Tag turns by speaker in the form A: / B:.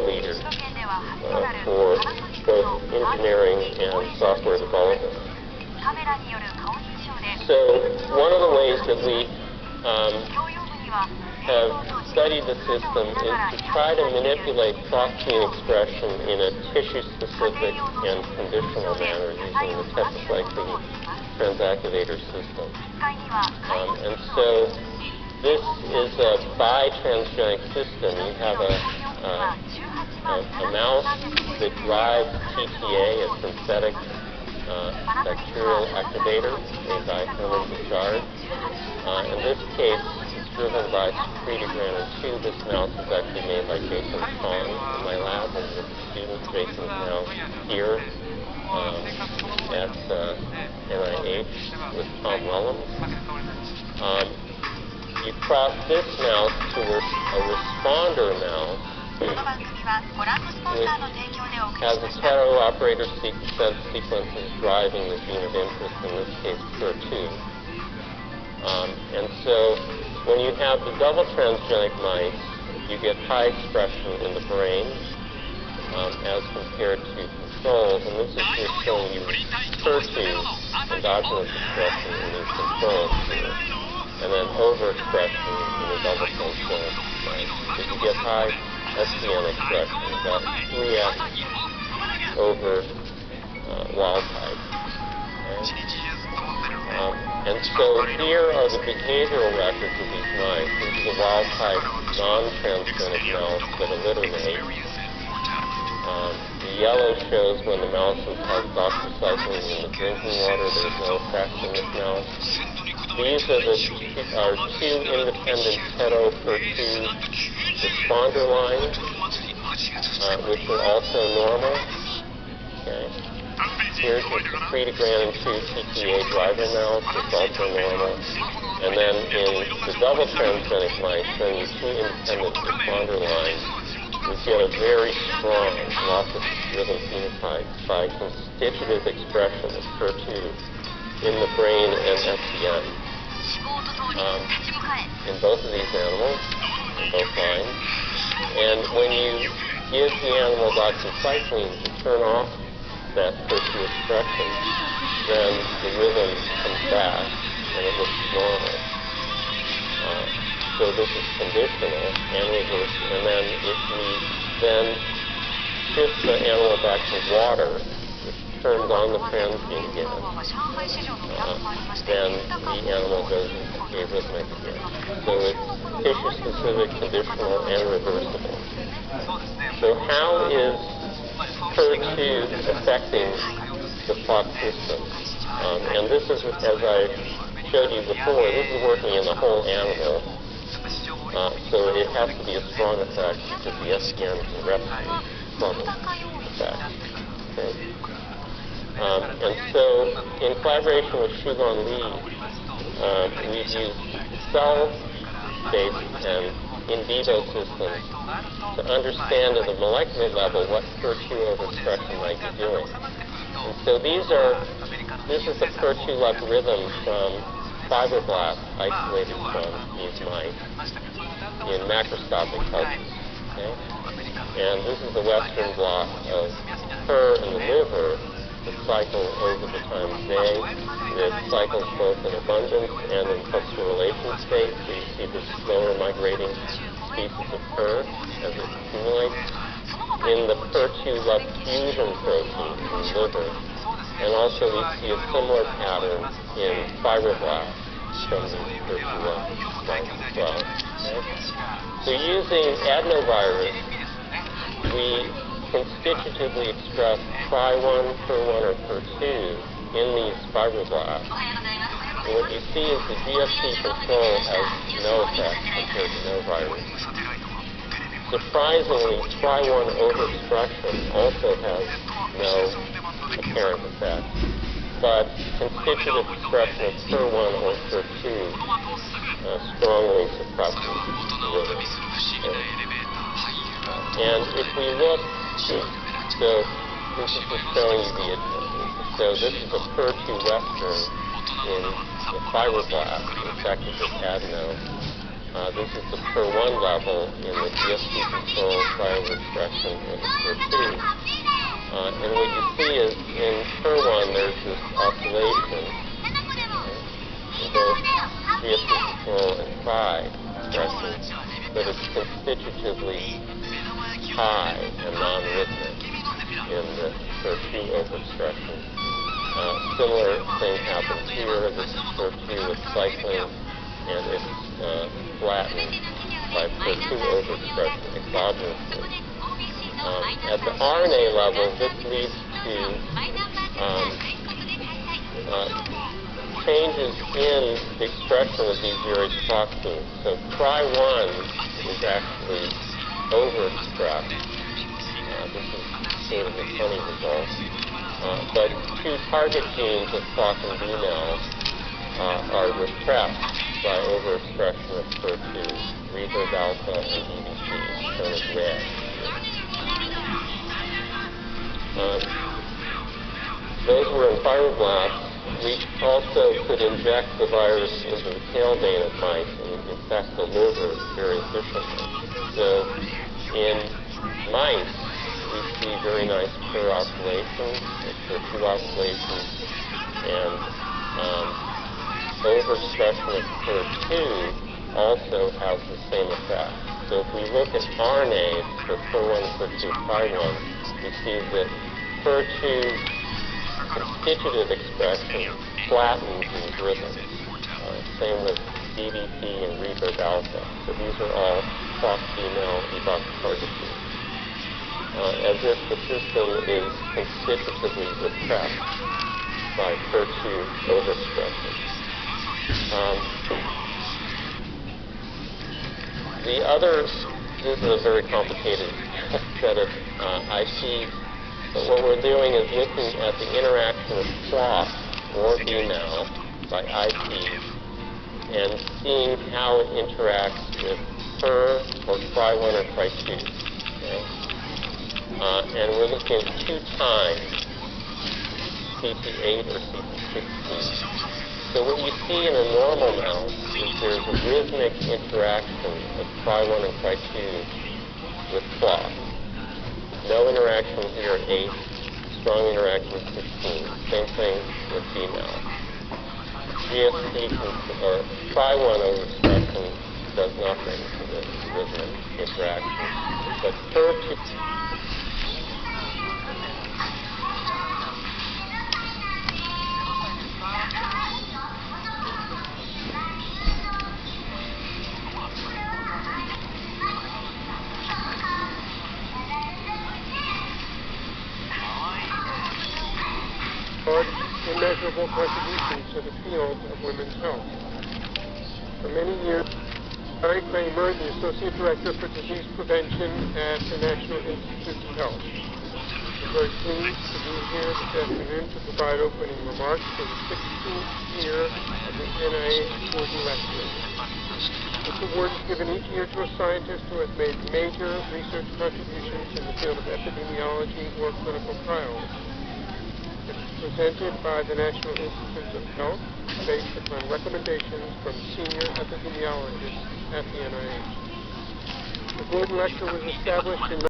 A: leader for both engineering and software development. So one of the ways that we have studied the system is to try to manipulate clock gene expression in a tissue-specific and conditional manner using the tetracycline transactivator system. And so this is a bi-transgenic system. You have a mouse that drives TTA, a synthetic bacterial activator made by Herman Bouchard. In this case, it's driven by secretogranin 2. This mouse is actually made by Jason Fong in my lab and with the students. Jason is now here at NIH with Tom Wellham. You cross this mouse to a responder mouse, which has a hetero-operator sequences driving the gene of interest, in this case HER2. And so when you have the double transgenic mice, you get high expression in the brain as compared to controls. And this is just showing you HER2 endogenous expression in these controls here, and then overexpression in the double transgenic mice. If you get high SDN expression, about 3x over wild type. Okay? And so here are the behavioral records of these mice. This is a wild type non-transgenic mouse that alliterates. The yellow shows when the mouse has doxycycline in the drinking water. There's no effect in this mouse. These are two independent hetero-HER2 responder lines, which are also normal. Okay. Here's your secretogranin 2 TTA driver mouse, it's also normal. And then in the double transgenic mice, showing you two independent responder lines, we get a very strong loss of rhythm phenotype by constitutive expression of HER2 in the brain and SDN. In both of these animals, in both lines. And when you give the animal doxycycline to turn off that HER2 expression, then the rhythm comes back and it looks normal. So this is conditional and reversible. And then if we then shift the animal back to water, which turns on the transgene again, then the animal goes into arrhythmic again. So it's tissue-specific, conditional, and reversible. So how is HER2 affecting the clock system? And this is, as I showed you before, this is working in the whole animal. So it has to be a strong effect because the SDN can replicate from effect. Okay. And so in collaboration with Shugon Lee, we've used cell-based and in vivo systems to understand at the molecular level what HER2 overexpression might be doing. And so this is the HER2-like rhythm from fibroblasts isolated from these mice in macroscopic cultures. Okay? And this is the western blot of HER in the liver that cycle over the time of day, that cycles both in abundance and in phosphorylation state. So you see this slower migrating species of HER as it accumulates in the HER2-like fusion protein in the liver. And also we see a similar pattern in fibroblasts from these HER2-like cells as well. Okay? So using adenovirus, we constitutively express Tri1, HER1, or HER2 in these fibroblasts. And what you see is the GFP control has no effect compared to no virus. Surprisingly, Tri1 overexpression also has no apparent effect, but constitutive expression of HER1 or HER2 strongly suppresses the rhythm. And if we look, so this is just showing you so this is a HER2 western in the fibroblast infected with adeno. This is the per 1 level in the GSP control cryo-expression in the per 2. And what you see is in per 1 there's this oscillation in both GSP control and phi expression, but it's constitutively high and non-rhythmic in the per 2 overexpression. Similar thing happens here. This is per 2 with cycling, and it's flattened by per 2 overexpression exogenously. At the RNA level, this leads to changes in the expression of these various proteins. So Cry1 is actually overexpressed. This is sort of a funny result. But two target genes of clock and BNAL are repressed by overexpression of HER2, reverb alpha and EBP, shown as red. Those were in fibroblasts. We also could inject the virus into the tail vein of mice and infect the liver very efficiently. So in mice, we see very nice per oscillation, per 2 oscillations, and overexpression of per 2 also has the same effect. So if we look at RNA for per 1, per 2, phi 1, we see that per 2 constitutive expression flattens these rhythms. Same with DBP and reverb alpha. So these are all clock female evox target genes. As if the system is constitutively repressed by per 2 overexpression. The other, this is a very complicated set of IPs. But what we're doing is looking at the interaction of clock or BNAL by IPs and seeing how it interacts with per or Cry1 or Cry2. Okay? And we're looking at 2 times CT8 or CT16. So what you see in a normal mouse is there's a rhythmic interaction of Cry1 and Cry2 with clock. No interaction here at 8, strong interaction at 16. Same thing with BNAL. GSP or Cry1 overexpression does nothing to this rhythmic interaction. But per 2
B: immeasurable contributions to the field of women's health. For many years, Larry Kramer, the Associate Director for Disease Prevention at the National Institutes of Health. I'm very pleased to be here this afternoon to provide opening remarks for the 16th year of the NIH Gordon Lecture. This award is given each year to a scientist who has made major research contributions in the field of epidemiology or clinical trials. It is presented by the National Institutes of Health based upon recommendations from senior epidemiologists at the NIH. The Gordon Lecture was established in